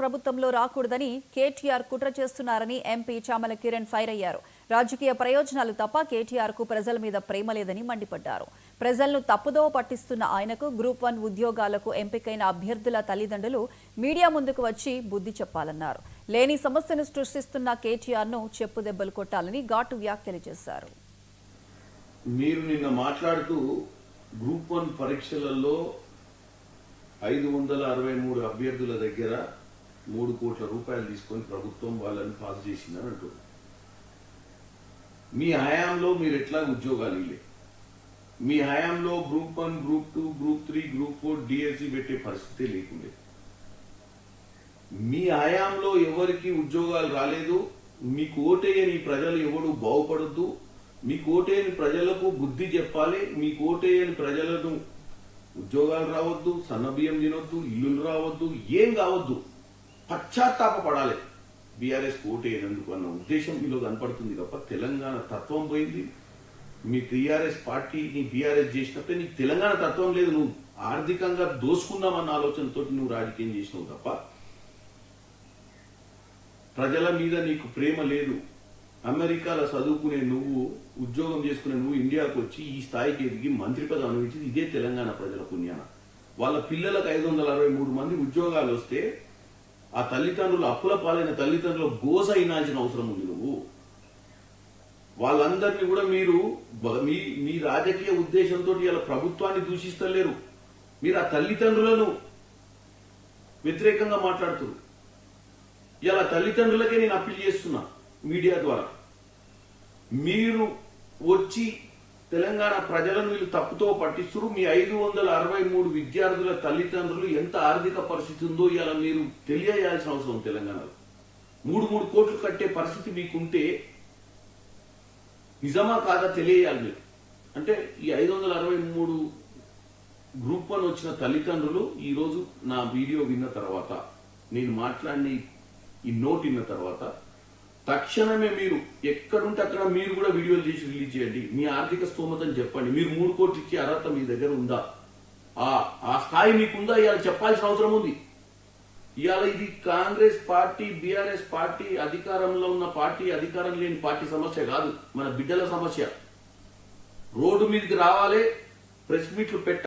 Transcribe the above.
ప్రభుత్వంలో రాకూడదని కేటీఆర్ కుట్ర చేస్తున్నారని ఎంపీ చామల కిరణ్ ఫైర్ అయ్యారు. రాజకీయ ప్రయోజనాలు తప్ప కేటీఆర్ కు ప్రజల మీద ప్రేమ లేదని మండిపడ్డారు. ప్రజలను తప్పుదోవ పట్టిస్తున్న ఆయనకు గ్రూప్ 1 ఉద్యోగాలకు ఎంపికైన అభ్యర్థుల తల్లిదండ్రులు మీడియా ముందుకు వచ్చి బుద్ధి చెప్పాలన్నారు. లేని సమస్యను సృష్టిస్తున్న కేటీఆర్ ను చెప్పుదెబ్బలు కొట్టాలని ఘాటు వ్యాఖ్యలు చేశారు. మీరు నిన్న మాట్లాడుతూ గ్రూప్ 1 పరీక్షలలో 563 అభ్యర్థుల దగ్గర 3 కోట్ల రూపాయలు తీసుకొని ప్రభుత్వం వాళ్ళని పాస్ చేసిందని అంటారు. మీ హయాంలో మీరు ఎట్లా ఉద్యోగాలు ఇల్లే, మీ హయాంలో group 1, group 2, group 3, group 4 DSC పెట్టే పరిస్థితి లేకుండే. మీ హయాంలో ఎవరికి ఉద్యోగాలు రాలేదు. మీకు ఓటేయని ప్రజలు ఎవడు బాగుపడద్దు. మీకు ఓటేయని ప్రజలకు బుద్ధి చెప్పాలి. మీకు ఓటేయని ప్రజలను ఉద్యోగాలు రావద్దు, సన్నబియ్యం తినొద్దు, ఇల్లులు రావద్దు, ఏం కావద్దు. పశ్చాత్తాపడాలి బీఆర్ఎస్ ఓటేయనందుకు అన్న ఉద్దేశం మీలో కనపడుతుంది తప్ప తెలంగాణ తత్వం పోయింది. మీ టీఆర్ఎస్ పార్టీని బీఆర్ఎస్ చేసినప్పుడే నీకు తెలంగాణ తత్వం లేదు. నువ్వు ఆర్థికంగా దోసుకుందామన్న ఆలోచనతో నువ్వు రాజకీయం చేసినావు తప్ప ప్రజల మీద నీకు ప్రేమ లేదు. అమెరికాలో చదువుకునే నువ్వు, ఉద్యోగం చేసుకునే నువ్వు ఇండియాకు వచ్చి ఈ స్థాయికి ఎదిగి మంత్రి పదవి అనుభవించింది ఇదే తెలంగాణ ప్రజల పుణ్యాన. వాళ్ళ పిల్లలకు 563 మంది ఉద్యోగాలు వస్తే ఆ తల్లిదండ్రులు, అప్పుల పాలైన తల్లిదండ్రుల గోస అయినాల్సిన అవసరం ఉంది. నువ్వు వాళ్ళందరినీ కూడా మీరు మీ రాజకీయ ఉద్దేశంతో ఇలా ప్రభుత్వాన్ని దూషిస్తలేరు. మీరు ఆ తల్లిదండ్రులను వ్యతిరేకంగా మాట్లాడుతున్నారు. ఇలా తల్లిదండ్రులకే నేను అప్పీల్ చేస్తున్నా మీడియా ద్వారా. మీరు వచ్చి తెలంగాణ ప్రజలను వీళ్ళు తప్పుతో పట్టిస్తున్నారు. మీ 563 విద్యార్థుల తల్లిదండ్రులు ఎంత ఆర్థిక పరిస్థితి ఉందో ఇలా మీరు తెలియజేయాల్సిన అవసరం. తెలంగాణలో 3 కోట్లు కట్టే పరిస్థితి మీకుంటే నిజమా కాదా తెలియాలి మీరు. అంటే ఈ 563 గ్రూప్ 1 వచ్చిన తల్లిదండ్రులు ఈరోజు నా వీడియో విన్న తర్వాత, నేను మాట్లాడిన ఈ నోట్ విన్న తర్వాత తక్షణమే మీరు ఎక్కడుంటే అక్కడ మీరు కూడా వీడియోలు చేసి రిలీజ్ చేయండి. మీ ఆర్థిక స్తోమతని చెప్పండి. మీరు 3 కోట్లు ఇచ్చే అర్హత మీ దగ్గర ఉందా, ఆ స్థాయి మీకుందా ఇవాళ చెప్పాల్సిన అవసరం ఉంది. ఇవాళ ఇది కాంగ్రెస్ పార్టీ, బీఆర్ఎస్ పార్టీ, అధికారంలో ఉన్న పార్టీ, అధికారం లేని పార్టీ సమస్య కాదు, మన బిడ్డల సమస్య. రోడ్డు మీదకి రావాలి, ప్రెస్ మీట్లు పెట్టాలి.